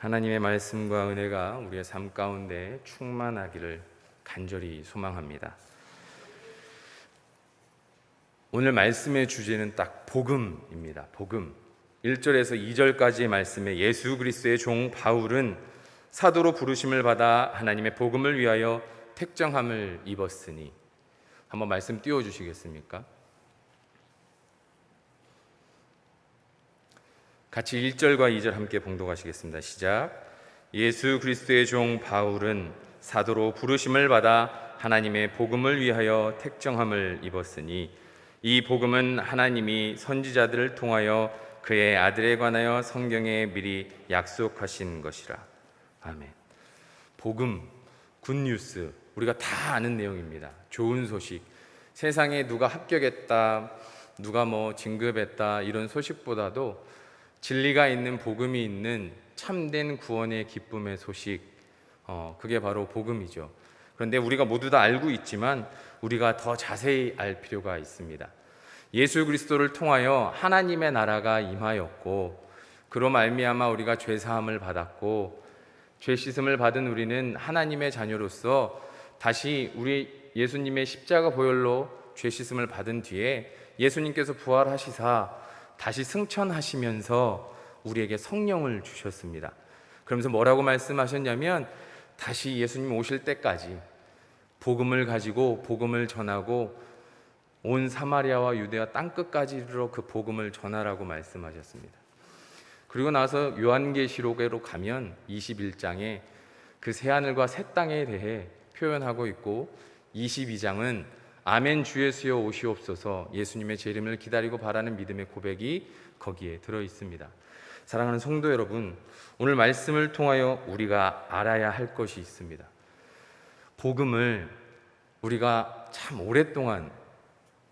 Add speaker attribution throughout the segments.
Speaker 1: 하나님의 말씀과 은혜가 우리의 삶 가운데 충만하기를 간절히 소망합니다. 오늘 말씀의 주제는 딱 복음입니다. 복음. 1절에서 2절까지의 말씀에 예수 그리스도의 종 바울은 사도로 부르심을 받아 하나님의 복음을 위하여 택정함을 입었으니, 한번 말씀 띄워주시겠습니까? 같이 1절과 2절 함께 봉독하시겠습니다. 시작. 예수 그리스도의 종 바울은 사도로 부르심을 받아 하나님의 복음을 위하여 택정함을 입었으니 이 복음은 하나님이 선지자들을 통하여 그의 아들에 관하여 성경에 미리 약속하신 것이라. 아멘. 복음, 굿뉴스, 우리가 다 아는 내용입니다. 좋은 소식. 세상에 누가 합격했다, 누가 진급했다 이런 소식보다도 진리가 있는 복음이 있는 참된 구원의 기쁨의 소식, 그게 바로 복음이죠. 그런데 우리가 모두 다 알고 있지만 우리가 더 자세히 알 필요가 있습니다. 예수 그리스도를 통하여 하나님의 나라가 임하였고, 그로 말미암아 우리가 죄 사함을 받았고, 죄 씻음을 받은 우리는 하나님의 자녀로서 다시 우리 예수님의 십자가 보혈로 죄 씻음을 받은 뒤에 예수님께서 부활하시사 다시 승천하시면서 우리에게 성령을 주셨습니다. 그러면서 뭐라고 말씀하셨냐면, 다시 예수님 오실 때까지 복음을 가지고 복음을 전하고 온 사마리아와 유대와 땅끝까지 이르러 그 복음을 전하라고 말씀하셨습니다. 그리고 나서 요한계시록으로 가면 21장에 그 새하늘과 새 땅에 대해 표현하고 있고, 22장은 아멘 주 예수여 오시옵소서, 예수님의 재림을 기다리고 바라는 믿음의 고백이 거기에 들어 있습니다. 사랑하는 성도 여러분, 오늘 말씀을 통하여 우리가 알아야 할 것이 있습니다. 복음을 우리가 참 오랫동안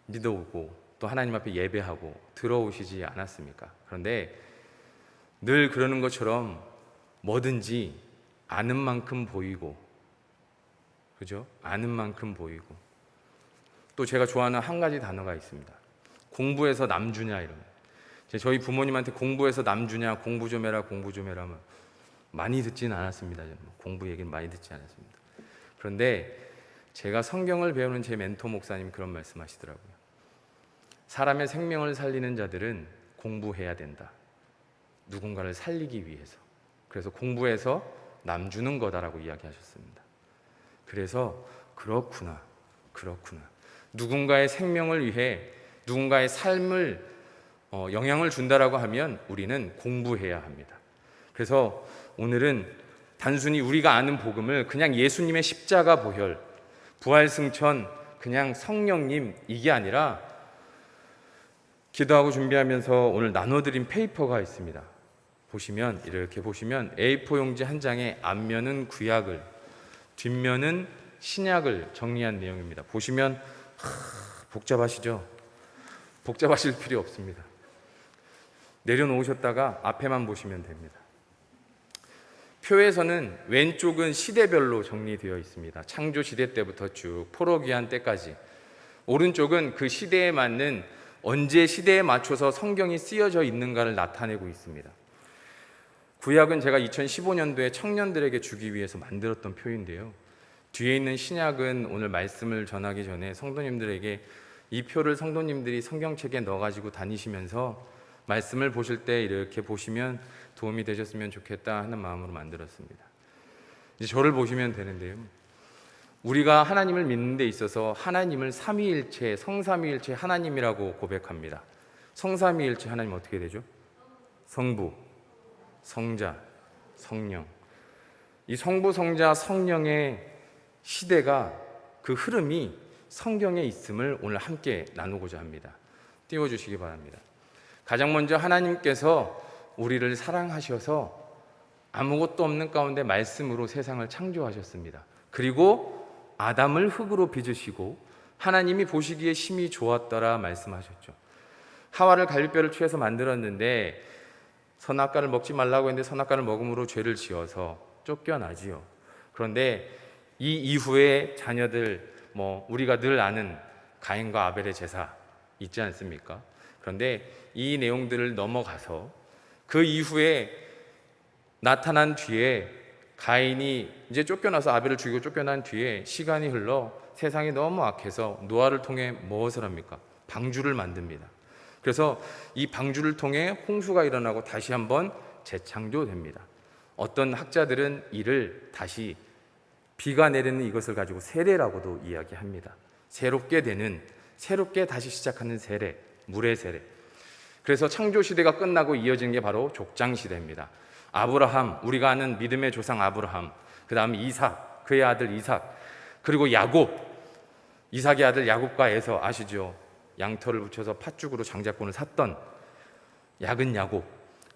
Speaker 1: 믿어오고 또 하나님 앞에 예배하고 들어오시지 않았습니까? 그런데 늘 그러는 것처럼 뭐든지 아는 만큼 보이고, 그죠? 아는 만큼 보이고, 또 제가 좋아하는 한 가지 단어가 있습니다. 공부해서 남 주냐, 이런. 저희 부모님한테 공부해서 남 주냐, 공부 좀 해라, 공부 좀 해라 많이 듣지는 않았습니다. 저는 공부 얘기는 많이 듣지 않았습니다. 그런데 제가 성경을 배우는 제 멘토 목사님 그런 말씀하시더라고요. 사람의 생명을 살리는 자들은 공부해야 된다. 누군가를 살리기 위해서. 그래서 공부해서 남 주는 거다라고 이야기하셨습니다. 그래서 그렇구나. 누군가의 생명을 위해 누군가의 삶을 영향을 준다라고 하면 우리는 공부해야 합니다. 그래서 오늘은 단순히 우리가 아는 복음을 그냥 예수님의 십자가 보혈, 부활 승천, 그냥 성령님 이게 아니라, 기도하고 준비하면서 오늘 나눠드린 페이퍼가 있습니다. 이렇게 보시면 A4 용지 한 장에 앞면은 구약을, 뒷면은 신약을 정리한 내용입니다. 보시면 복잡하시죠? 복잡하실 필요 없습니다. 내려놓으셨다가 앞에만 보시면 됩니다. 표에서는 왼쪽은 시대별로 정리되어 있습니다. 창조 시대 때부터 쭉 포로기한 때까지. 오른쪽은 그 시대에 맞는, 언제 시대에 맞춰서 성경이 쓰여져 있는가를 나타내고 있습니다. 구약은 제가 2015년도에 청년들에게 주기 위해서 만들었던 표인데요, 뒤에 있는 신약은 오늘 말씀을 전하기 전에 성도님들에게 이 표를 성도님들이 성경책에 넣어가지고 다니시면서 말씀을 보실 때 이렇게 보시면 도움이 되셨으면 좋겠다 하는 마음으로 만들었습니다. 이제 저를 보시면 되는데요, 우리가 하나님을 믿는 데 있어서 하나님을 삼위일체, 성삼위일체 하나님이라고 고백합니다. 성삼위일체 하나님 어떻게 되죠? 성부, 성자, 성령. 이 성부, 성자, 성령의 시대가, 그 흐름이 성경에 있음을 오늘 함께 나누고자 합니다. 띄워주시기 바랍니다. 가장 먼저 하나님께서 우리를 사랑하셔서 아무것도 없는 가운데 말씀으로 세상을 창조하셨습니다. 그리고 아담을 흙으로 빚으시고 하나님이 보시기에 심히 좋았더라 말씀하셨죠. 하와를 갈비뼈를 취해서 만들었는데 선악과를 먹지 말라고 했는데 선악과를 먹음으로 죄를 지어서 쫓겨나지요. 그런데 이 이후에 자녀들, 우리가 늘 아는 가인과 아벨의 제사 있지 않습니까? 그런데 이 내용들을 넘어가서 그 이후에 나타난 뒤에 가인이 이제 쫓겨나서 아벨을 죽이고 쫓겨난 뒤에 시간이 흘러 세상이 너무 악해서 노아를 통해 무엇을 합니까? 방주를 만듭니다. 그래서 이 방주를 통해 홍수가 일어나고 다시 한번 재창조됩니다. 어떤 학자들은 이를 다시 비가 내리는 이것을 가지고 세례라고도 이야기합니다. 새롭게 다시 시작하는 세례, 물의 세례. 그래서 창조 시대가 끝나고 이어진 게 바로 족장 시대입니다. 아브라함, 우리가 아는 믿음의 조상 아브라함, 그 다음 이삭, 그의 아들 이삭, 그리고 야곱, 이삭의 아들 야곱과 에서 아시죠? 양털을 붙여서 팥죽으로 장자권을 샀던 야근 야곱,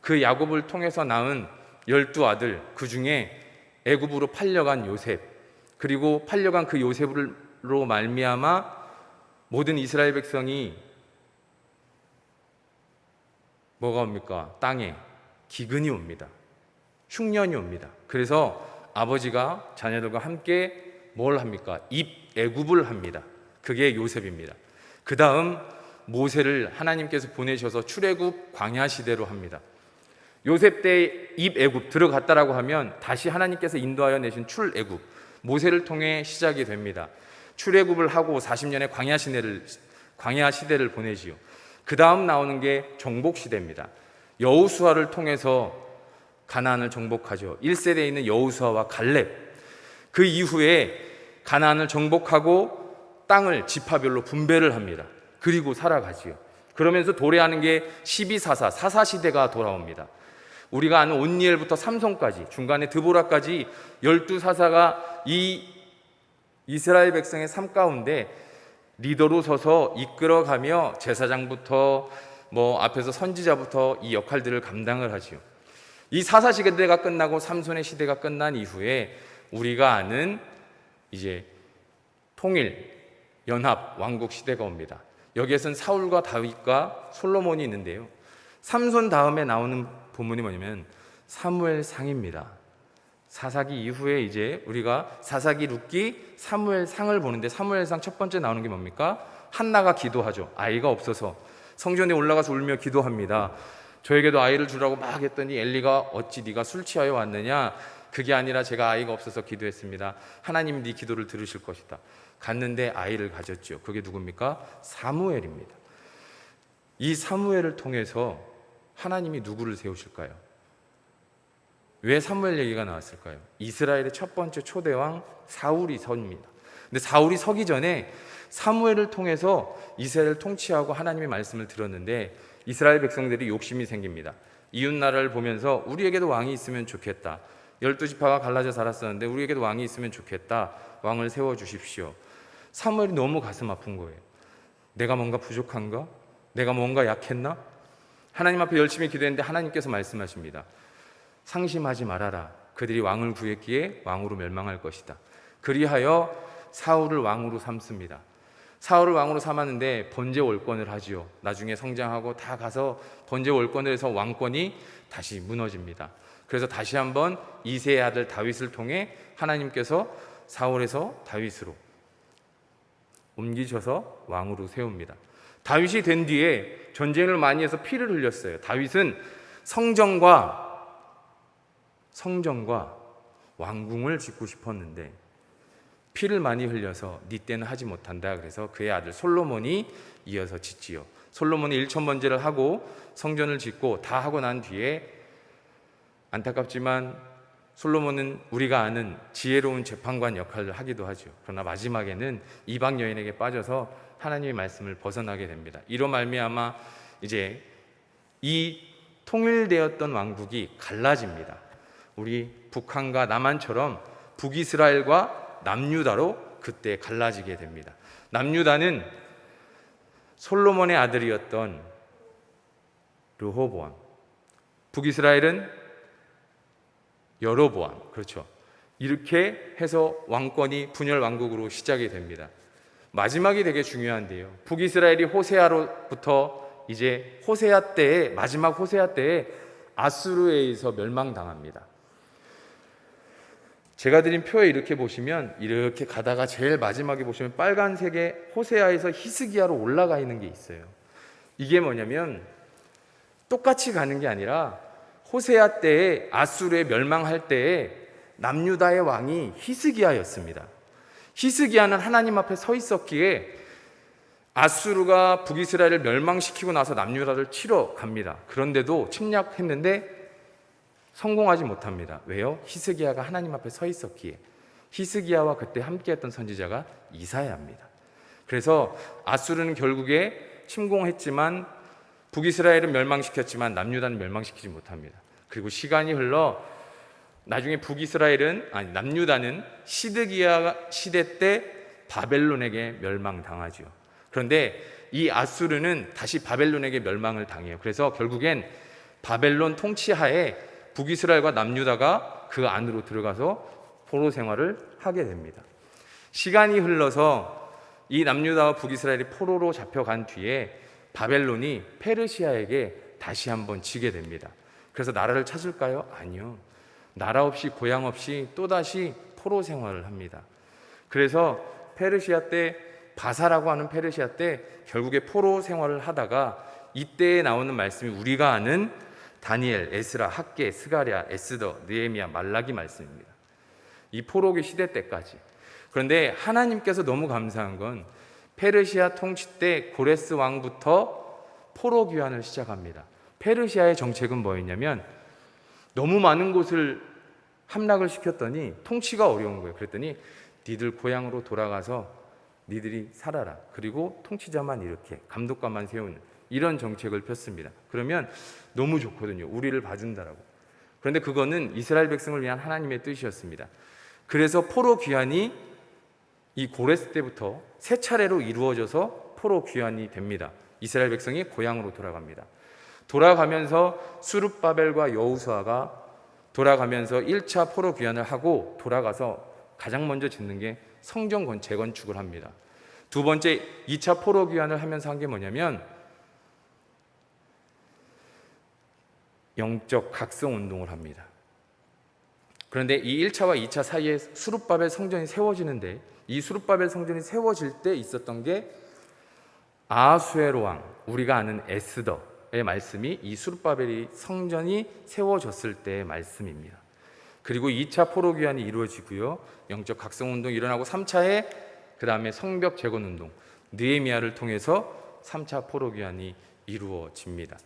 Speaker 1: 그 야곱을 통해서 낳은 12아들, 그 중에 애굽으로 팔려간 요셉, 그리고 팔려간 그 요셉으로 말미암아 모든 이스라엘 백성이 뭐가 옵니까? 땅에 기근이 옵니다. 흉년이 옵니다. 그래서 아버지가 자녀들과 함께 뭘 합니까? 입애굽을 합니다. 그게 요셉입니다. 그 다음 모세를 하나님께서 보내셔서 출애굽 광야 시대로 합니다. 요셉 때 입애굽 들어갔다라고 하면 다시 하나님께서 인도하여 내신 출애굽, 모세를 통해 시작이 됩니다. 출애굽을 하고 40년의 광야 시대를 보내지요. 그 다음 나오는 게 정복 시대입니다. 여호수아를 통해서 가나안을 정복하죠. 1세대에 있는 여호수아와 갈렙. 그 이후에 가나안을 정복하고 땅을 지파별로 분배를 합니다. 그리고 살아가지요. 그러면서 도래하는 게 12사사, 사사시대가 돌아옵니다. 우리가 아는 온니엘부터 삼손까지, 중간에 드보라까지 12사사가 이 이스라엘 백성의 삶 가운데 리더로 서서 이끌어가며 제사장부터 앞에서 선지자부터 이 역할들을 감당을 하지요. 이 사사시대가 끝나고 삼손의 시대가 끝난 이후에 우리가 아는 이제 통일, 연합, 왕국 시대가 옵니다. 여기에서는 사울과 다윗과 솔로몬이 있는데요. 삼손 다음에 나오는 본문이 뭐냐면 사무엘상입니다. 사사기 이후에 이제 우리가 사사기, 룻기, 사무엘상을 보는데 사무엘상 첫 번째 나오는 게 뭡니까? 한나가 기도하죠. 아이가 없어서 성전에 올라가서 울며 기도합니다. 저에게도 아이를 주라고 막 했더니 엘리가 어찌 네가 술 취하여 왔느냐? 그게 아니라 제가 아이가 없어서 기도했습니다. 하나님이 네 기도를 들으실 것이다. 갔는데 아이를 가졌죠. 그게 누굽니까? 사무엘입니다. 이 사무엘을 통해서 하나님이 누구를 세우실까요? 왜 사무엘 얘기가 나왔을까요? 이스라엘의 첫 번째 초대왕 사울이 섭니다. 근데 사울이 서기 전에 사무엘을 통해서 이스라엘을 통치하고 하나님의 말씀을 들었는데 이스라엘 백성들이 욕심이 생깁니다. 이웃나라를 보면서 우리에게도 왕이 있으면 좋겠다. 12지파가 갈라져 살았었는데 우리에게도 왕이 있으면 좋겠다. 왕을 세워주십시오. 사무엘이 너무 가슴 아픈 거예요. 내가 뭔가 부족한가? 내가 뭔가 약했나? 하나님 앞에 열심히 기도했는데 하나님께서 말씀하십니다. 상심하지 말아라. 그들이 왕을 구했기에 왕으로 멸망할 것이다. 그리하여 사울을 왕으로 삼습니다. 사울을 왕으로 삼았는데 번제 월권을 하지요. 나중에 성장하고 다 가서 번제 월권을 해서 왕권이 다시 무너집니다. 그래서 다시 한번 이새의 아들 다윗을 통해 하나님께서 사울에서 다윗으로 옮기셔서 왕으로 세웁니다. 다윗이 된 뒤에 전쟁을 많이 해서 피를 흘렸어요. 다윗은 성전과 왕궁을 짓고 싶었는데 피를 많이 흘려서 네 때는 하지 못한다. 그래서 그의 아들 솔로몬이 이어서 짓지요. 솔로몬이 1,000번제를 하고 성전을 짓고 다 하고 난 뒤에 안타깝지만 솔로몬은 우리가 아는 지혜로운 재판관 역할을 하기도 하죠. 그러나 마지막에는 이방 여인에게 빠져서 하나님의 말씀을 벗어나게 됩니다. 이로 말미암아 이제 이 통일되었던 왕국이 갈라집니다. 우리 북한과 남한처럼 북이스라엘과 남유다로 그때 갈라지게 됩니다. 남유다는 솔로몬의 아들이었던 르호보암, 북이스라엘은 여로보암, 그렇죠. 이렇게 해서 왕권이 분열 왕국으로 시작이 됩니다. 마지막이 되게 중요한데요. 북이스라엘이 호세아로부터 이제 호세아 때에 마지막 호세아 때에 아수르에 의해서 멸망당합니다. 제가 드린 표에 이렇게 보시면 이렇게 가다가 제일 마지막에 보시면 빨간색의 호세아에서 히스기야로 올라가 있는 게 있어요. 이게 뭐냐면 똑같이 가는 게 아니라 호세아 때에 아수르에 멸망할 때에 남유다의 왕이 히스기야였습니다. 히스기야는 하나님 앞에 서 있었기에 아수르가 북이스라엘을 멸망시키고 나서 남유다를 치러 갑니다. 그런데도 침략했는데 성공하지 못합니다. 왜요? 히스기야가 하나님 앞에 서 있었기에. 히스기야와 그때 함께했던 선지자가 이사야입니다. 그래서 아수르는 결국에 침공했지만 북이스라엘은 멸망시켰지만 남유다는 멸망시키지 못합니다. 그리고 시간이 흘러 나중에 남유다는 시드기야 시대 때 바벨론에게 멸망당하죠. 그런데 이 아수르는 다시 바벨론에게 멸망을 당해요. 그래서 결국엔 바벨론 통치하에 북이스라엘과 남유다가 그 안으로 들어가서 포로 생활을 하게 됩니다. 시간이 흘러서 이 남유다와 북이스라엘이 포로로 잡혀간 뒤에 바벨론이 페르시아에게 다시 한번 지게 됩니다. 그래서 나라를 찾을까요? 아니요. 나라 없이 고향 없이 또다시 포로 생활을 합니다. 그래서 페르시아 때 바사라고 하는 페르시아 때 결국에 포로 생활을 하다가 이때에 나오는 말씀이 우리가 아는 다니엘, 에스라, 학개, 스가랴, 에스더, 느헤미야, 말라기 말씀입니다. 이 포로기 시대 때까지. 그런데 하나님께서 너무 감사한 건 페르시아 통치 때 고레스 왕부터 포로 귀환을 시작합니다. 페르시아의 정책은 뭐였냐면 너무 많은 곳을 함락을 시켰더니 통치가 어려운 거예요. 그랬더니 니들 고향으로 돌아가서 니들이 살아라. 그리고 통치자만 이렇게 감독관만 세우는 이런 정책을 폈습니다. 그러면 너무 좋거든요. 우리를 봐준다라고. 그런데 그거는 이스라엘 백성을 위한 하나님의 뜻이었습니다. 그래서 포로 귀환이 이 고레스 때부터 세 차례로 이루어져서 포로 귀환이 됩니다. 이스라엘 백성이 고향으로 돌아갑니다. 돌아가면서 수룹바벨과 여호수아가 돌아가면서 1차 포로 귀환을 하고 돌아가서 가장 먼저 짓는 게 성전 재건축을 합니다. 두 번째 2차 포로 귀환을 하면서 한 게 뭐냐면 영적 각성 운동을 합니다. 그런데 이 1차와 2차 사이에 수룹바벨 성전이 세워지는데 이 수룹바벨 성전이 세워질 때 있었던 게 아하수에로 왕, 우리가 아는 에스더의 말씀이 이 수룹바벨이 성전이 세워졌을 때의 말씀입니다. 그리고 2차 포로 귀환이 이루어지고요. 영적 각성 운동이 일어나고 3차에 그 다음에 성벽 재건 운동, 느헤미야를 통해서 3차 포로 귀환이 이루어집니다.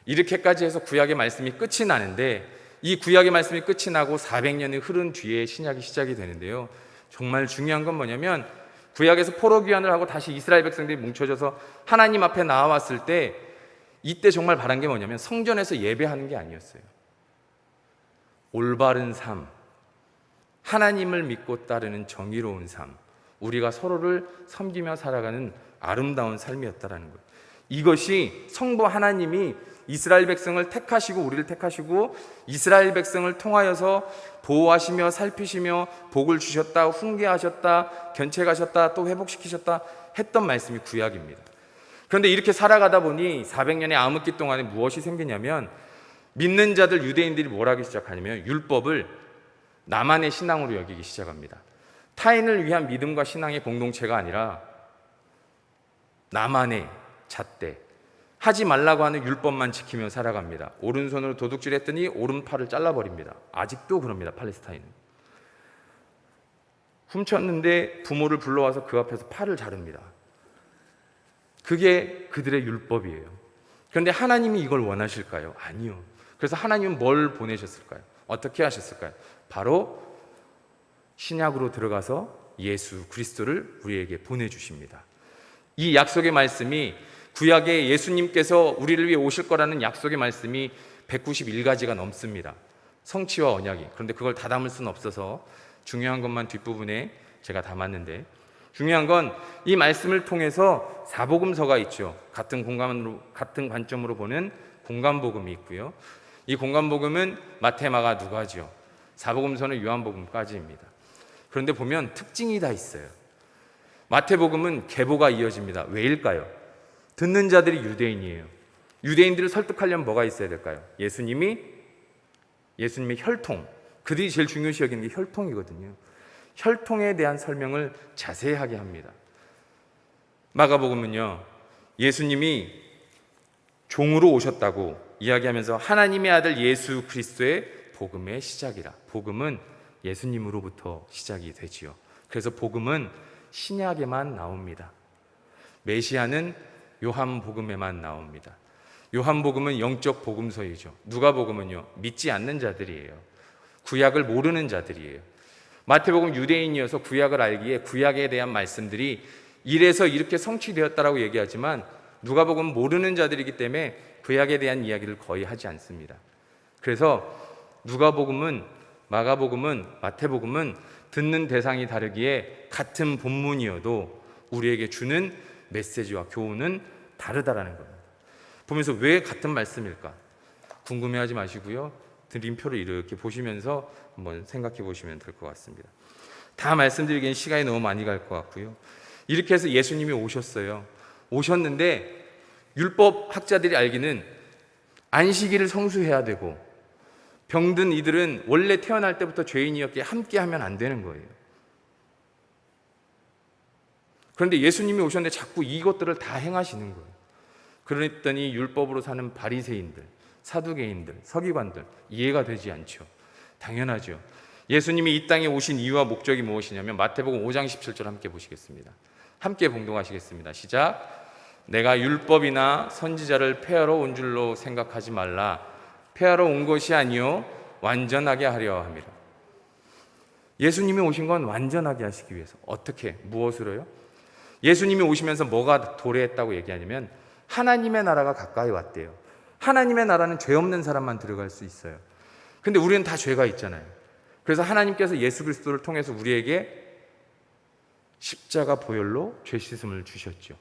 Speaker 1: 이렇게까지 해서 구약의 말씀이 끝이 나는데 이 구약의 말씀이 끝이 나고 400년이 흐른 뒤에 신약이 시작이 되는데요. 정말 중요한 건 뭐냐면 구약에서 포로 귀환을 하고 다시 이스라엘 백성들이 뭉쳐져서 하나님 앞에 나와왔을 때 이때 정말 바란 게 뭐냐면 성전에서 예배하는 게 아니었어요. 올바른 삶, 하나님을 믿고 따르는 정의로운 삶, 우리가 서로를 섬기며 살아가는 아름다운 삶이었다라는 거예요. 이것이 성부 하나님이 이스라엘 백성을 택하시고 우리를 택하시고 이스라엘 백성을 통하여서 보호하시며 살피시며 복을 주셨다, 훈계하셨다, 견책하셨다, 또 회복시키셨다 했던 말씀이 구약입니다. 그런데 이렇게 살아가다 보니 400년의 암흑기 동안에 무엇이 생기냐면 믿는 자들 유대인들이 뭘 하기 시작하냐면 율법을 나만의 신앙으로 여기기 시작합니다. 타인을 위한 믿음과 신앙의 공동체가 아니라 나만의 잣대, 하지 말라고 하는 율법만 지키며 살아갑니다. 오른손으로 도둑질했더니 오른팔을 잘라버립니다. 아직도 그럽니다. 팔레스타인은. 훔쳤는데 부모를 불러와서 그 앞에서 팔을 자릅니다. 그게 그들의 율법이에요. 그런데 하나님이 이걸 원하실까요? 아니요. 그래서 하나님은 뭘 보내셨을까요? 어떻게 하셨을까요? 바로 신약으로 들어가서 예수 그리스도를 우리에게 보내주십니다. 이 약속의 말씀이 구약에 예수님께서 우리를 위해 오실 거라는 약속의 말씀이 191가지가 넘습니다. 성취와 언약이. 그런데 그걸 다 담을 수는 없어서 중요한 것만 뒷부분에 제가 담았는데 중요한 건 이 말씀을 통해서 사복음서가 있죠. 같은 관점으로 보는 공간복음이 있고요. 이 공간복음은 마태, 마가, 누가죠. 사복음서는 요한복음까지입니다. 그런데 보면 특징이 다 있어요. 마태복음은 계보가 이어집니다. 왜일까요? 듣는 자들이 유대인이에요. 유대인들을 설득하려면 뭐가 있어야 될까요? 예수님의 혈통. 그들이 제일 중요시 여기는 게 혈통이거든요. 혈통에 대한 설명을 자세하게 합니다. 마가복음은요, 예수님이 종으로 오셨다고 이야기하면서 하나님의 아들 예수 그리스도의 복음의 시작이라. 복음은 예수님으로부터 시작이 되지요. 그래서 복음은 신약에만 나옵니다. 메시아는 요한복음에만 나옵니다. 요한복음은 영적 복음서이죠. 누가복음은요, 믿지 않는 자들이에요. 구약을 모르는 자들이에요. 마태복음 유대인이어서 구약을 알기에 구약에 대한 말씀들이 이래서 이렇게 성취되었다라고 얘기하지만 누가복음 모르는 자들이기 때문에 구약에 대한 이야기를 거의 하지 않습니다. 그래서 누가복음은, 마가복음은, 마태복음은 듣는 대상이 다르기에 같은 본문이어도 우리에게 주는 메시지와 교훈은 다르다라는 겁니다. 보면서 왜 같은 말씀일까? 궁금해하지 마시고요. 드림표를 이렇게 보시면서 한번 생각해 보시면 될 것 같습니다. 다 말씀드리기엔 시간이 너무 많이 갈 것 같고요. 이렇게 해서 예수님이 오셨어요. 오셨는데 율법 학자들이 알기는 안식일을 성수해야 되고 병든 이들은 원래 태어날 때부터 죄인이었기에 함께 하면 안 되는 거예요. 그런데 예수님이 오셨는데 자꾸 이것들을 다 행하시는 거예요. 그랬더니 율법으로 사는 바리새인들, 사두개인들, 서기관들 이해가 되지 않죠. 당연하죠. 예수님이 이 땅에 오신 이유와 목적이 무엇이냐면 마태복음 5장 17절 함께 보시겠습니다. 함께 봉독하시겠습니다. 시작. 내가 율법이나 선지자를 폐하러 온 줄로 생각하지 말라. 폐하러 온 것이 아니요 완전하게 하려 함이라. 예수님이 오신 건 완전하게 하시기 위해서. 어떻게? 무엇으로요? 예수님이 오시면서 뭐가 도래했다고 얘기하냐면 하나님의 나라가 가까이 왔대요. 하나님의 나라는 죄 없는 사람만 들어갈 수 있어요. 근데 우리는 다 죄가 있잖아요. 그래서 하나님께서 예수 그리스도를 통해서 우리에게 십자가 보혈로 죄 씻음을 주셨죠.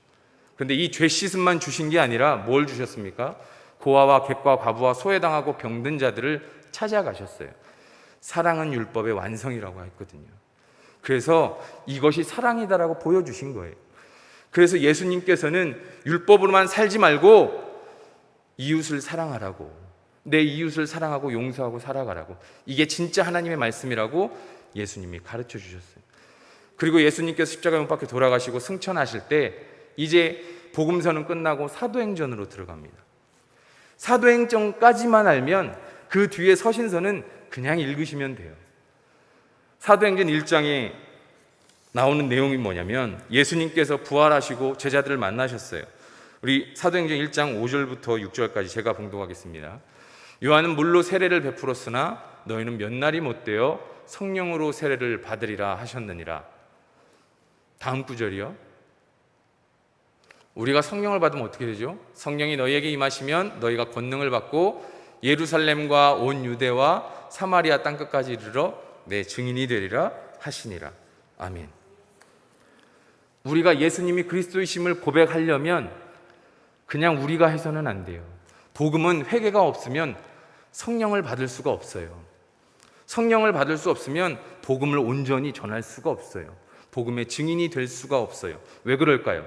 Speaker 1: 그런데 이 죄 씻음만 주신 게 아니라 뭘 주셨습니까? 고아와 객과 과부와 소외당하고 병든 자들을 찾아가셨어요. 사랑은 율법의 완성이라고 했거든요. 그래서 이것이 사랑이다라고 보여주신 거예요. 그래서 예수님께서는 율법으로만 살지 말고 이웃을 사랑하라고, 내 이웃을 사랑하고 용서하고 살아가라고, 이게 진짜 하나님의 말씀이라고 예수님이 가르쳐 주셨어요. 그리고 예수님께서 십자가에 못 박혀 돌아가시고 승천하실 때 이제 복음서는 끝나고 사도행전으로 들어갑니다. 사도행전까지만 알면 그 뒤에 서신서는 그냥 읽으시면 돼요. 사도행전 1장에 나오는 내용이 뭐냐면 예수님께서 부활하시고 제자들을 만나셨어요. 우리 사도행전 1장 5절부터 6절까지 제가 봉독하겠습니다. 요한은 물로 세례를 베풀었으나 너희는 몇 날이 못되어 성령으로 세례를 받으리라 하셨느니라. 다음 구절이요. 우리가 성령을 받으면 어떻게 되죠? 성령이 너희에게 임하시면 너희가 권능을 받고 예루살렘과 온 유대와 사마리아 땅끝까지 이르러 내 증인이 되리라 하시니라. 아멘. 우리가 예수님이 그리스도이심을 고백하려면 그냥 우리가 해서는 안 돼요. 복음은 회개가 없으면 성령을 받을 수가 없어요. 성령을 받을 수 없으면 복음을 온전히 전할 수가 없어요. 복음의 증인이 될 수가 없어요. 왜 그럴까요?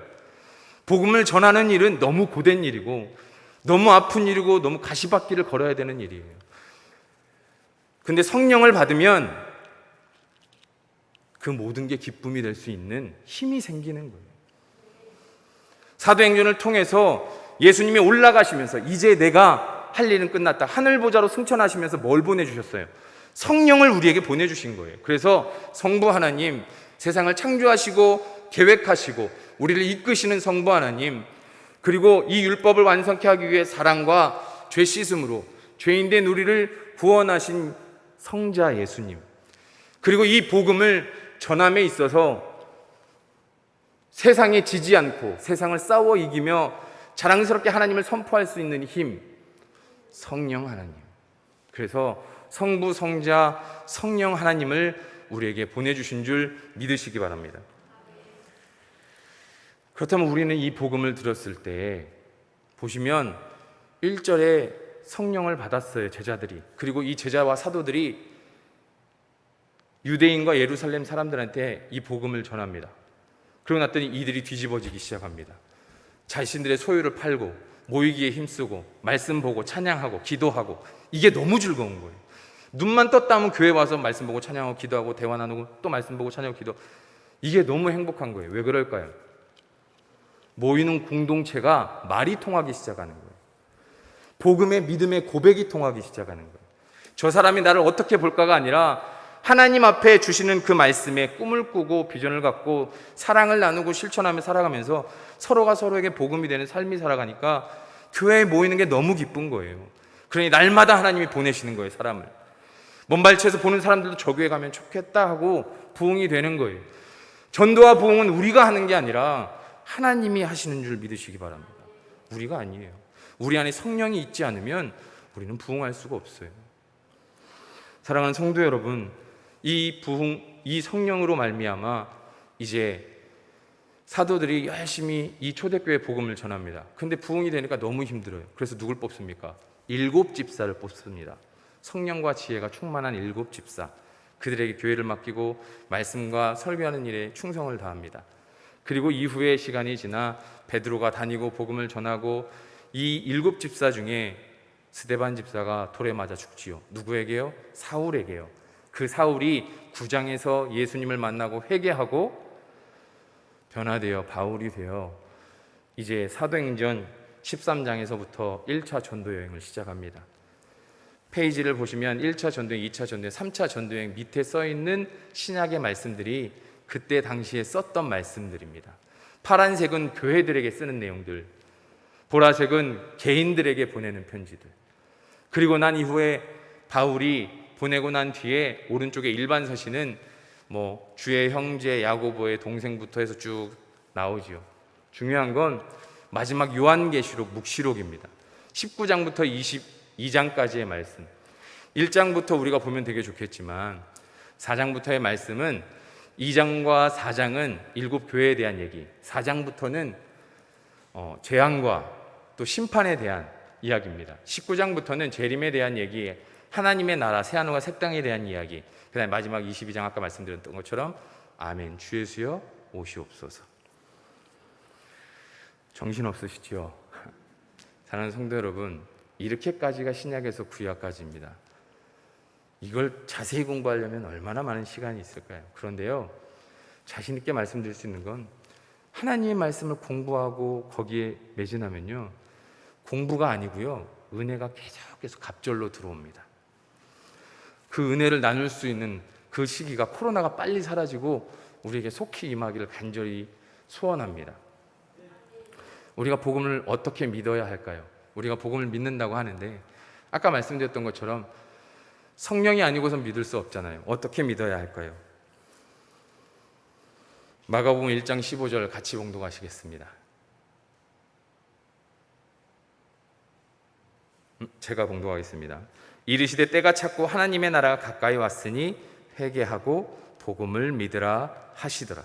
Speaker 1: 복음을 전하는 일은 너무 고된 일이고 너무 아픈 일이고 너무 가시밭길을 걸어야 되는 일이에요. 근데 성령을 받으면 그 모든 게 기쁨이 될 수 있는 힘이 생기는 거예요. 사도행전을 통해서 예수님이 올라가시면서 이제 내가 할 일은 끝났다. 하늘보좌로 승천하시면서 뭘 보내주셨어요? 성령을 우리에게 보내주신 거예요. 그래서 성부 하나님, 세상을 창조하시고 계획하시고 우리를 이끄시는 성부 하나님, 그리고 이 율법을 완성케 하기 위해 사랑과 죄 씻음으로 죄인된 우리를 구원하신 성자 예수님, 그리고 이 복음을 전함에 있어서 세상에 지지 않고 세상을 싸워 이기며 자랑스럽게 하나님을 선포할 수 있는 힘, 성령 하나님. 그래서 성부, 성자, 성령 하나님을 우리에게 보내주신 줄 믿으시기 바랍니다. 그렇다면 우리는 이 복음을 들었을 때 보시면 1절에 성령을 받았어요, 제자들이. 그리고 이 제자와 사도들이 유대인과 예루살렘 사람들한테 이 복음을 전합니다. 그러고 났더니 이들이 뒤집어지기 시작합니다. 자신들의 소유를 팔고 모이기에 힘쓰고 말씀 보고 찬양하고 기도하고, 이게 너무 즐거운 거예요. 눈만 떴다 하면 교회 와서 말씀 보고 찬양하고 기도하고 대화 나누고 또 말씀 보고 찬양하고 기도, 이게 너무 행복한 거예요. 왜 그럴까요? 모이는 공동체가 말이 통하기 시작하는 거예요. 복음의 믿음의 고백이 통하기 시작하는 거예요. 저 사람이 나를 어떻게 볼까가 아니라 하나님 앞에 주시는 그 말씀에 꿈을 꾸고 비전을 갖고 사랑을 나누고 실천하며 살아가면서 서로가 서로에게 복음이 되는 삶이 살아가니까 교회에 모이는 게 너무 기쁜 거예요. 그러니 날마다 하나님이 보내시는 거예요, 사람을. 먼발치에서 보는 사람들도 저 교회 가면 좋겠다 하고 부흥이 되는 거예요. 전도와 부흥은 우리가 하는 게 아니라 하나님이 하시는 줄 믿으시기 바랍니다. 우리가 아니에요. 우리 안에 성령이 있지 않으면 우리는 부흥할 수가 없어요. 사랑하는 성도 여러분, 이 부흥, 이 성령으로 말미암아 이제 사도들이 열심히 이 초대교회 복음을 전합니다. 근데 부흥이 되니까 너무 힘들어요. 그래서 누굴 뽑습니까? 7 집사를 뽑습니다. 성령과 지혜가 충만한 7 집사. 그들에게 교회를 맡기고 말씀과 설교하는 일에 충성을 다합니다. 그리고 이후에 시간이 지나 베드로가 다니고 복음을 전하고 이 7 집사 중에 스데반 집사가 돌에 맞아 죽지요. 누구에게요? 사울에게요. 그 사울이 구장에서 예수님을 만나고 회개하고 변화되어 바울이 되어 이제 사도행전 13장에서부터 1차 전도 여행을 시작합니다. 페이지를 보시면 1차 전도여행, 2차 전도여행, 3차 전도여행 밑에 써있는 신약의 말씀들이 그때 당시에 썼던 말씀들입니다. 파란색은 교회들에게 쓰는 내용들, 보라색은 개인들에게 보내는 편지들. 그리고 난 이후에 바울이 보내고 난 뒤에 오른쪽에 일반 서신은 뭐 주의 형제 야고보의 동생부터 해서 쭉 나오지요. 중요한 건 마지막 요한계시록 묵시록입니다. 19장부터 22장까지의 말씀. 1장부터 우리가 보면 되게 좋겠지만 4장부터의 말씀은 2장과 4장은 7 교회에 대한 얘기, 4장부터는 재앙과 또 심판에 대한 이야기입니다. 19장부터는 재림에 대한 얘기, 하나님의 나라, 새하늘과 새 땅에 대한 이야기, 그 다음에 마지막 22장 아까 말씀드렸던 것처럼 아멘, 주 예수여 오시옵소서. 정신없으시죠? 사랑하는 성도 여러분, 이렇게까지가 신약에서 구약까지입니다. 이걸 자세히 공부하려면 얼마나 많은 시간이 있을까요? 그런데요, 자신 있게 말씀드릴 수 있는 건 하나님의 말씀을 공부하고 거기에 매진하면요, 공부가 아니고요, 은혜가 계속 갑절로 들어옵니다. 그 은혜를 나눌 수 있는 그 시기가 코로나가 빨리 사라지고 우리에게 속히 임하기를 간절히 소원합니다. 우리가 복음을 어떻게 믿어야 할까요? 우리가 복음을 믿는다고 하는데 아까 말씀드렸던 것처럼 성령이 아니고선 믿을 수 없잖아요. 어떻게 믿어야 할까요? 마가복음 1장 15절 같이 봉독하시겠습니다. 제가 봉독하겠습니다. 이르시되 때가 찼고 하나님의 나라가 가까이 왔으니 회개하고 복음을 믿으라 하시더라.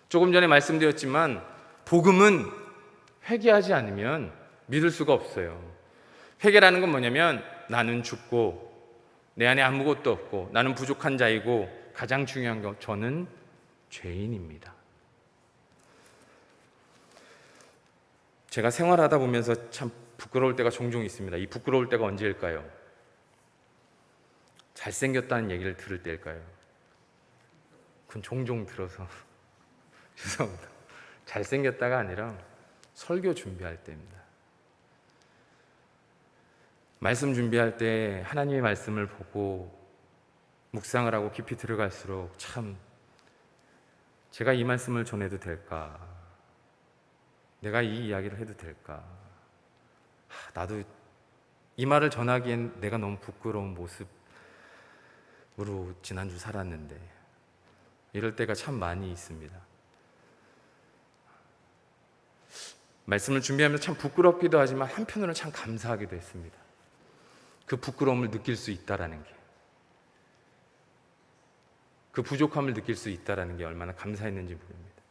Speaker 1: 조금 전에 말씀드렸지만 복음은 회개하지 않으면 믿을 수가 없어요. 회개라는 건 뭐냐면 나는 죽고 내 안에 아무것도 없고 나는 부족한 자이고 가장 중요한 건 저는 죄인입니다. 제가 생활하다 보면서 참 부끄러울 때가 종종 있습니다. 이 부끄러울 때가 언제일까요? 잘생겼다는 얘기를 들을 때일까요? 그건 종종 들어서 죄송합니다. 잘생겼다가 아니라 설교 준비할 때입니다. 말씀 준비할 때 하나님의 말씀을 보고 묵상을 하고 깊이 들어갈수록 참 제가 이 말씀을 전해도 될까? 내가 이 이야기를 해도 될까? 나도 이 말을 전하기엔 내가 너무 부끄러운 모습으로 지난주 살았는데 이럴 때가 참 많이 있습니다. 말씀을 준비하면서 참 부끄럽기도 하지만 한편으로는 참 감사하기도 했습니다. 그 부끄러움을 느낄 수 있다라는 게, 그 부족함을 느낄 수 있다라는 게 얼마나 감사했는지 모릅니다.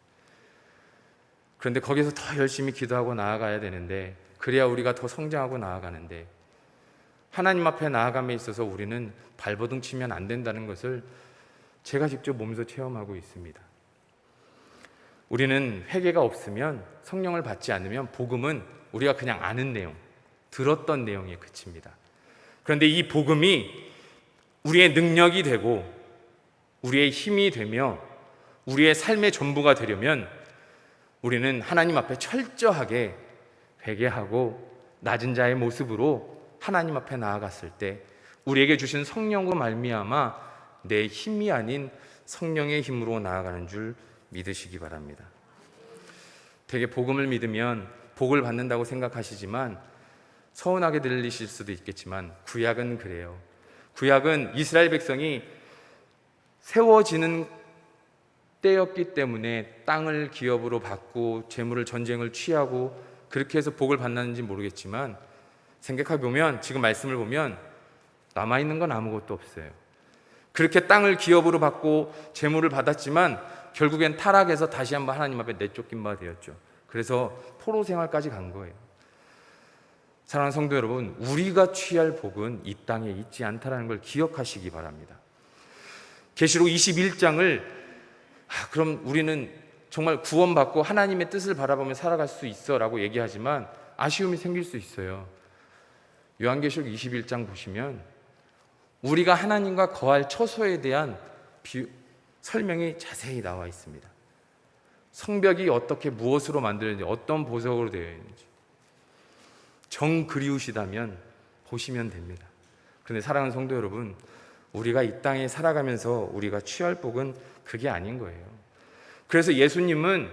Speaker 1: 그런데 거기서 더 열심히 기도하고 나아가야 되는데, 그래야 우리가 더 성장하고 나아가는데, 하나님 앞에 나아감에 있어서 우리는 발버둥 치면 안 된다는 것을 제가 직접 몸소 체험하고 있습니다. 우리는 회개가 없으면, 성령을 받지 않으면 복음은 우리가 그냥 아는 내용, 들었던 내용에 그칩니다. 그런데 이 복음이 우리의 능력이 되고 우리의 힘이 되며 우리의 삶의 전부가 되려면 우리는 하나님 앞에 철저하게 회개하고 낮은 자의 모습으로 하나님 앞에 나아갔을 때 우리에게 주신 성령으로 말미암아 내 힘이 아닌 성령의 힘으로 나아가는 줄 믿으시기 바랍니다. 되게 복음을 믿으면 복을 받는다고 생각하시지만 서운하게 들리실 수도 있겠지만 구약은 그래요. 구약은 이스라엘 백성이 세워지는 때였기 때문에 땅을 기업으로 받고 재물을 전쟁을 취하고 그렇게 해서 복을 받았는지 모르겠지만 생각해 보면 지금 말씀을 보면 남아있는 건 아무것도 없어요. 그렇게 땅을 기업으로 받고 재물을 받았지만 결국엔 타락해서 다시 한번 하나님 앞에 내쫓긴 바 되었죠. 그래서 포로 생활까지 간 거예요. 사랑하는 성도 여러분, 우리가 취할 복은 이 땅에 있지 않다는 걸 기억하시기 바랍니다. 계시록 21장을 그럼 우리는 정말 구원받고 하나님의 뜻을 바라보며 살아갈 수 있어 라고 얘기하지만 아쉬움이 생길 수 있어요. 요한계시록 21장 보시면 우리가 하나님과 거할 처소에 대한 설명이 자세히 나와 있습니다. 성벽이 어떻게 무엇으로 만들어졌는지, 어떤 보석으로 되어 있는지 정 그리우시다면 보시면 됩니다. 그런데 사랑하는 성도 여러분, 우리가 이 땅에 살아가면서 우리가 취할 복은 그게 아닌 거예요. 그래서 예수님은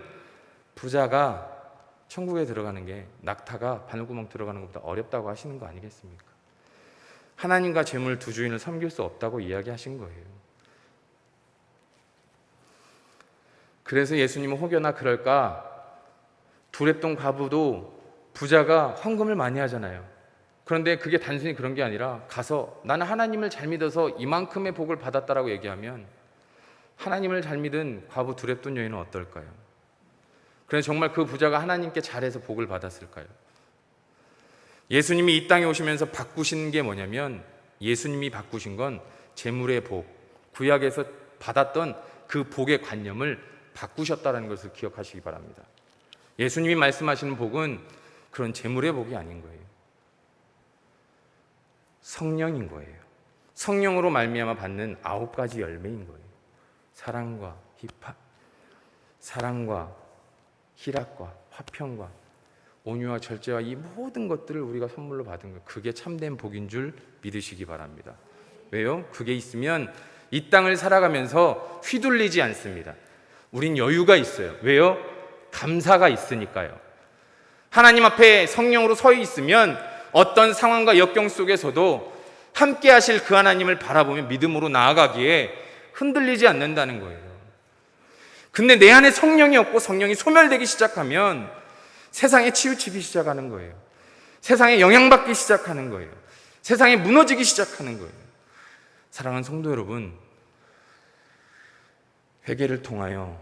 Speaker 1: 부자가 천국에 들어가는 게 낙타가 바늘구멍 들어가는 것보다 어렵다고 하시는 거 아니겠습니까? 하나님과 재물 두 주인을 섬길 수 없다고 이야기하신 거예요. 그래서 예수님은 혹여나 그럴까 두렙돈 과부도 부자가 헌금을 많이 하잖아요. 그런데 그게 단순히 그런 게 아니라 가서 나는 하나님을 잘 믿어서 이만큼의 복을 받았다라고 얘기하면 하나님을 잘 믿은 과부 두렙돈 여인은 어떨까요? 그래서 정말 그 부자가 하나님께 잘해서 복을 받았을까요? 예수님이 이 땅에 오시면서 바꾸신 게 뭐냐면 예수님이 바꾸신 건 재물의 복, 구약에서 받았던 그 복의 관념을 바꾸셨다는 것을 기억하시기 바랍니다. 예수님이 말씀하시는 복은 그런 재물의 복이 아닌 거예요. 성령인 거예요. 성령으로 말미암아 받는 9가지 열매인 거예요. 사랑과 희락과 화평과 온유와 절제와 이 모든 것들을 우리가 선물로 받은 거예요. 그게 참된 복인 줄 믿으시기 바랍니다. 왜요? 그게 있으면 이 땅을 살아가면서 휘둘리지 않습니다. 우린 여유가 있어요. 왜요? 감사가 있으니까요. 하나님 앞에 성령으로 서 있으면 어떤 상황과 역경 속에서도 함께 하실 그 하나님을 바라보며 믿음으로 나아가기에 흔들리지 않는다는 거예요. 근데 내 안에 성령이 없고 성령이 소멸되기 시작하면 세상에 치우치기 시작하는 거예요. 세상에 영향받기 시작하는 거예요. 세상에 무너지기 시작하는 거예요. 사랑하는 성도 여러분, 회개를 통하여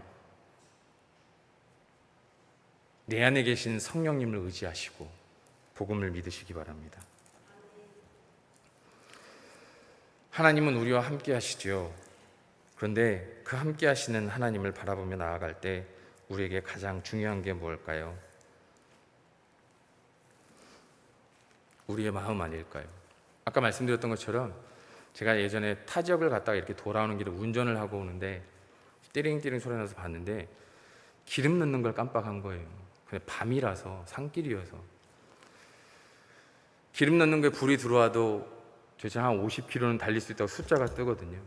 Speaker 1: 내 안에 계신 성령님을 의지하시고 복음을 믿으시기 바랍니다. 하나님은 우리와 함께 하시죠. 그런데 그 함께 하시는 하나님을 바라보며 나아갈 때 우리에게 가장 중요한 게 무엇일까요? 우리의 마음 아닐까요? 아까 말씀드렸던 것처럼 제가 예전에 타 지역을 갔다가 이렇게 돌아오는 길에 운전을 하고 오는데 띠링띠링 소리 나서 봤는데 기름 넣는 걸 깜빡한 거예요. 근데 밤이라서 산길이어서 기름 넣는 거에 불이 들어와도 도대체 한 50km는 달릴 수 있다고 숫자가 뜨거든요.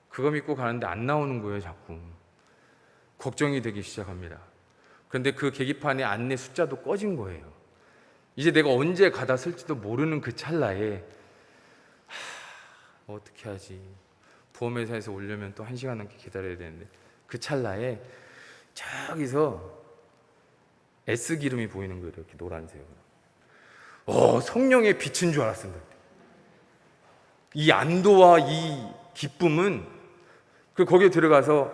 Speaker 1: 그거 믿고 가는데 안 나오는 거예요. 자꾸 걱정이 되기 시작합니다. 그런데 그 계기판에 안내 숫자도 꺼진 거예요. 이제 내가 언제 가다 쓸지도 모르는 그 찰나에 어떻게 하지? 보험회사에서 오려면 또 1시간 넘게 기다려야 되는데 그 찰나에 저기서 S기름이 보이는 거예요. 이렇게 노란색으로. 성령의 빛인 줄 알았습니다. 이 안도와 이 기쁨은 거기에 들어가서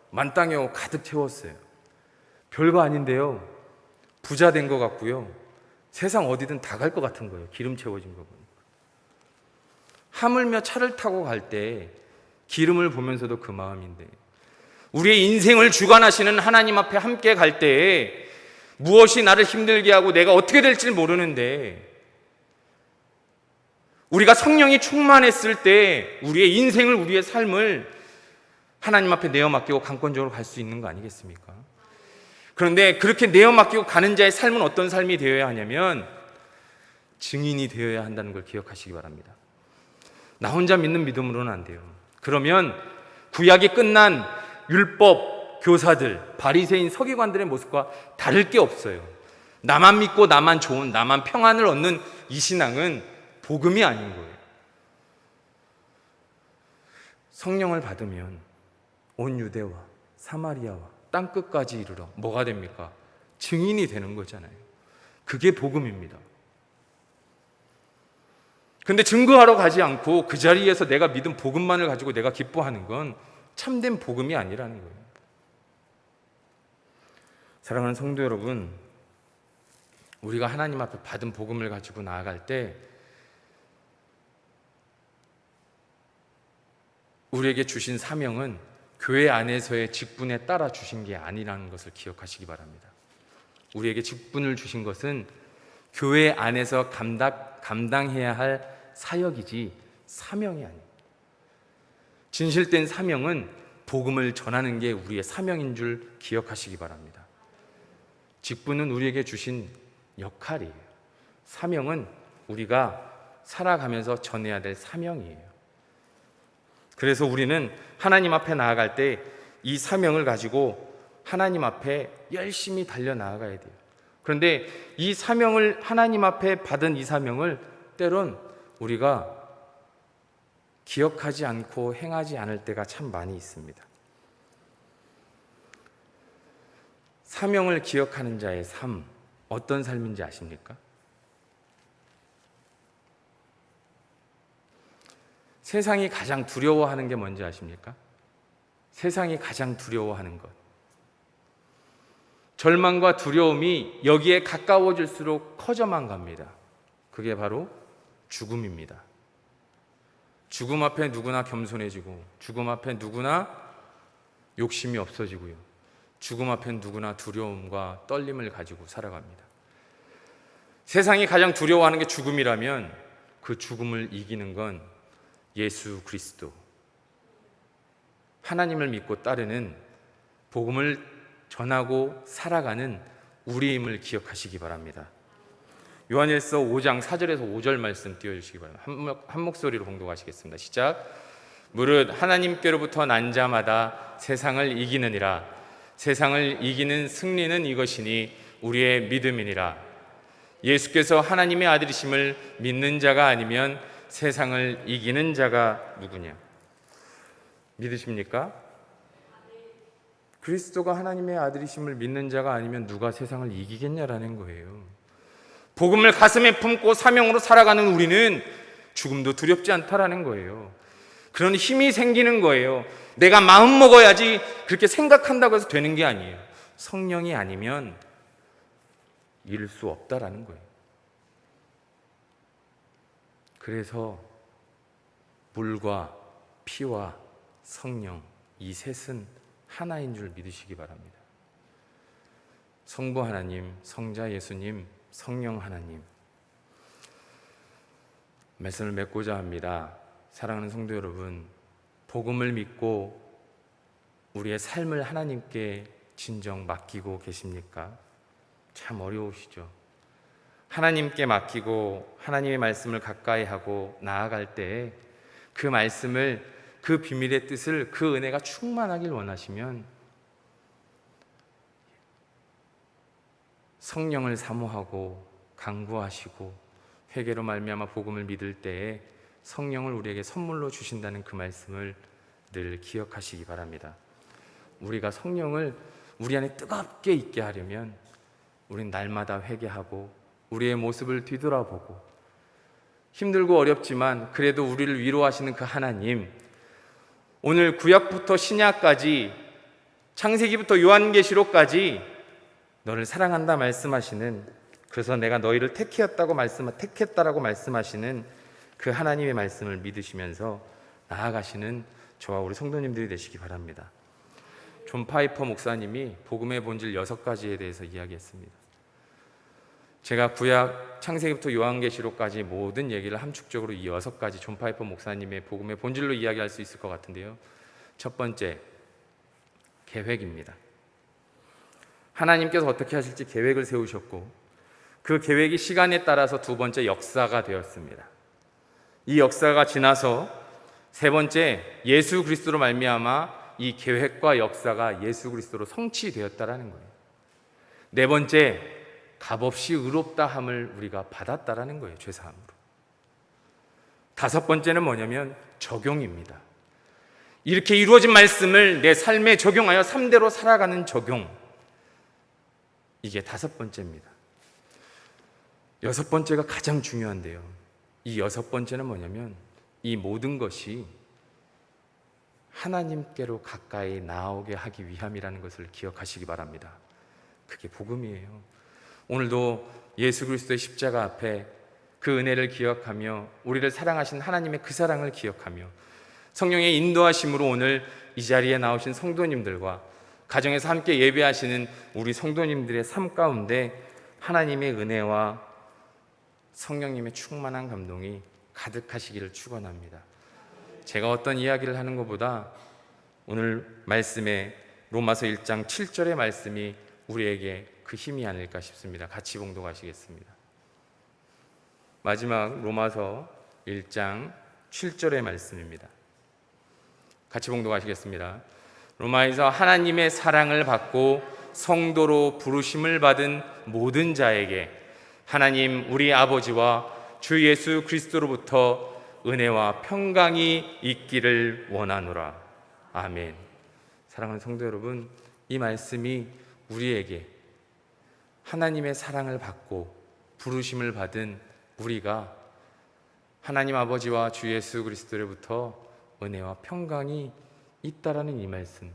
Speaker 1: 만땅에 가득 채웠어요. 별거 아닌데요. 부자 된 것 같고요. 세상 어디든 다 갈 것 같은 거예요. 기름 채워진 거 보니까. 하물며 차를 타고 갈 때 기름을 보면서도 그 마음인데 우리의 인생을 주관하시는 하나님 앞에 함께 갈 때에 무엇이 나를 힘들게 하고 내가 어떻게 될지 모르는데 우리가 성령이 충만했을 때 우리의 인생을, 우리의 삶을 하나님 앞에 내어 맡기고 강권적으로 갈 수 있는 거 아니겠습니까? 그런데 그렇게 내어 맡기고 가는 자의 삶은 어떤 삶이 되어야 하냐면 증인이 되어야 한다는 걸 기억하시기 바랍니다. 나 혼자 믿는 믿음으로는 안 돼요. 그러면 구약이 끝난 율법 교사들, 바리새인 서기관들의 모습과 다를 게 없어요. 나만 믿고 나만 좋은, 나만 평안을 얻는 이 신앙은 복음이 아닌 거예요. 성령을 받으면 온 유대와 사마리아와 땅끝까지 이르러 뭐가 됩니까? 증인이 되는 거잖아요. 그게 복음입니다. 근데 증거하러 가지 않고 그 자리에서 내가 믿은 복음만을 가지고 내가 기뻐하는 건 참된 복음이 아니라는 거예요. 사랑하는 성도 여러분, 우리가 하나님 앞에 받은 복음을 가지고 나아갈 때 우리에게 주신 사명은 교회 안에서의 직분에 따라 주신 게 아니라는 것을 기억하시기 바랍니다. 우리에게 직분을 주신 것은 교회 안에서 감당해야 할 사역이지 사명이 아닙니다. 진실된 사명은 복음을 전하는 게 우리의 사명인 줄 기억하시기 바랍니다. 직분은 우리에게 주신 역할이에요. 사명은 우리가 살아가면서 전해야 될 사명이에요. 그래서 우리는 하나님 앞에 나아갈 때 이 사명을 가지고 하나님 앞에 열심히 달려나아가야 돼요. 그런데 이 사명을, 하나님 앞에 받은 이 사명을 때론 우리가 기억하지 않고 행하지 않을 때가 참 많이 있습니다. 사명을 기억하는 자의 삶, 어떤 삶인지 아십니까? 세상이 가장 두려워하는 게 뭔지 아십니까? 세상이 가장 두려워하는 것. 절망과 두려움이 여기에 가까워질수록 커져만 갑니다. 그게 바로 죽음입니다. 죽음 앞에 누구나 겸손해지고, 죽음 앞에 누구나 욕심이 없어지고요. 죽음 앞에 누구나 두려움과 떨림을 가지고 살아갑니다. 세상이 가장 두려워하는 게 죽음이라면 그 죽음을 이기는 건 예수 그리스도, 하나님을 믿고 따르는, 복음을 전하고 살아가는 우리임을 기억하시기 바랍니다. 요한일서 5장 4절에서 5절 말씀 띄워주시기 바랍니다. 한 목소리로 봉독하시겠습니다. 시작. 무릇 하나님께로부터 난 자마다 세상을 이기느니라. 세상을 이기는 승리는 이것이니 우리의 믿음이니라. 예수께서 하나님의 아들이심을 믿는 자가 아니면 세상을 이기는 자가 누구냐? 믿으십니까? 그리스도가 하나님의 아들이심을 믿는 자가 아니면 누가 세상을 이기겠냐라는 거예요. 복음을 가슴에 품고 사명으로 살아가는 우리는 죽음도 두렵지 않다라는 거예요. 그런 힘이 생기는 거예요. 내가 마음 먹어야지 그렇게 생각한다고 해서 되는 게 아니에요. 성령이 아니면 이룰 수 없다라는 거예요. 그래서 물과 피와 성령, 이 셋은 하나인 줄 믿으시기 바랍니다. 성부 하나님, 성자 예수님, 성령 하나님. 말씀을 맺고자 합니다. 사랑하는 성도 여러분, 복음을 믿고 우리의 삶을 하나님께 진정 맡기고 계십니까? 참 어려우시죠? 하나님께 맡기고 하나님의 말씀을 가까이 하고 나아갈 때 그 말씀을, 그 비밀의 뜻을, 그 은혜가 충만하길 원하시면 성령을 사모하고 간구하시고 회개로 말미암아 복음을 믿을 때에 성령을 우리에게 선물로 주신다는 그 말씀을 늘 기억하시기 바랍니다. 우리가 성령을 우리 안에 뜨겁게 있게 하려면 우린 날마다 회개하고 우리의 모습을 뒤돌아보고, 힘들고 어렵지만 그래도 우리를 위로하시는 그 하나님, 오늘 구약부터 신약까지, 창세기부터 요한계시록까지 너를 사랑한다 말씀하시는, 그래서 내가 너희를 택했다라고 말씀하시는 그 하나님의 말씀을 믿으시면서 나아가시는 저와 우리 성도님들이 되시기 바랍니다. 존 파이퍼 목사님이 복음의 본질 6가지에 대해서 이야기했습니다. 제가 구약 창세기부터 요한계시록까지 모든 얘기를 함축적으로 이 6가지 존 파이퍼 목사님의 복음의 본질로 이야기할 수 있을 것 같은데요. 첫 번째, 계획입니다. 하나님께서 어떻게 하실지 계획을 세우셨고, 그 계획이 시간에 따라서 두 번째 역사가 되었습니다. 이 역사가 지나서 세 번째 예수 그리스도로 말미암아 이 계획과 역사가 예수 그리스도로 성취되었다라는 거예요. 네 번째, 값없이 의롭다함을 우리가 받았다라는 거예요. 죄사함으로. 다섯 번째는 뭐냐면 적용입니다. 이렇게 이루어진 말씀을 내 삶에 적용하여 삶대로 살아가는 적용. 이게 다섯 번째입니다. 여섯 번째가 가장 중요한데요. 이 여섯 번째는 뭐냐면 이 모든 것이 하나님께로 가까이 나오게 하기 위함이라는 것을 기억하시기 바랍니다. 그게 복음이에요. 오늘도 예수 그리스도의 십자가 앞에 그 은혜를 기억하며 우리를 사랑하신 하나님의 그 사랑을 기억하며 성령의 인도하심으로 오늘 이 자리에 나오신 성도님들과 가정에서 함께 예배하시는 우리 성도님들의 삶 가운데 하나님의 은혜와 성령님의 충만한 감동이 가득하시기를 축원합니다. 제가 어떤 이야기를 하는 것보다 오늘 말씀에 로마서 1장 7절의 말씀이 우리에게 그 힘이 아닐까 싶습니다. 같이 봉독하시겠습니다. 마지막 로마서 1장 7절의 말씀입니다. 같이 봉독하시겠습니다. 로마에서 하나님의 사랑을 받고 성도로 부르심을 받은 모든 자에게 하나님 우리 아버지와 주 예수 그리스도로부터 은혜와 평강이 있기를 원하노라. 아멘. 사랑하는 성도 여러분, 이 말씀이 우리에게 하나님의 사랑을 받고 부르심을 받은 우리가 하나님 아버지와 주 예수 그리스도로부터 은혜와 평강이 있다라는 이 말씀,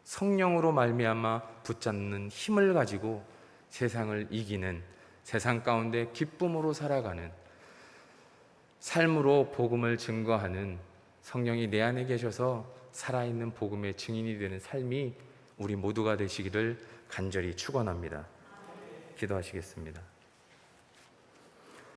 Speaker 1: 성령으로 말미암아 붙잡는 힘을 가지고 세상을 이기는, 세상 가운데 기쁨으로 살아가는, 삶으로 복음을 증거하는 성령이 내 안에 계셔서 살아있는 복음의 증인이 되는 삶이 우리 모두가 되시기를 간절히 축원합니다. 기도하시겠습니다.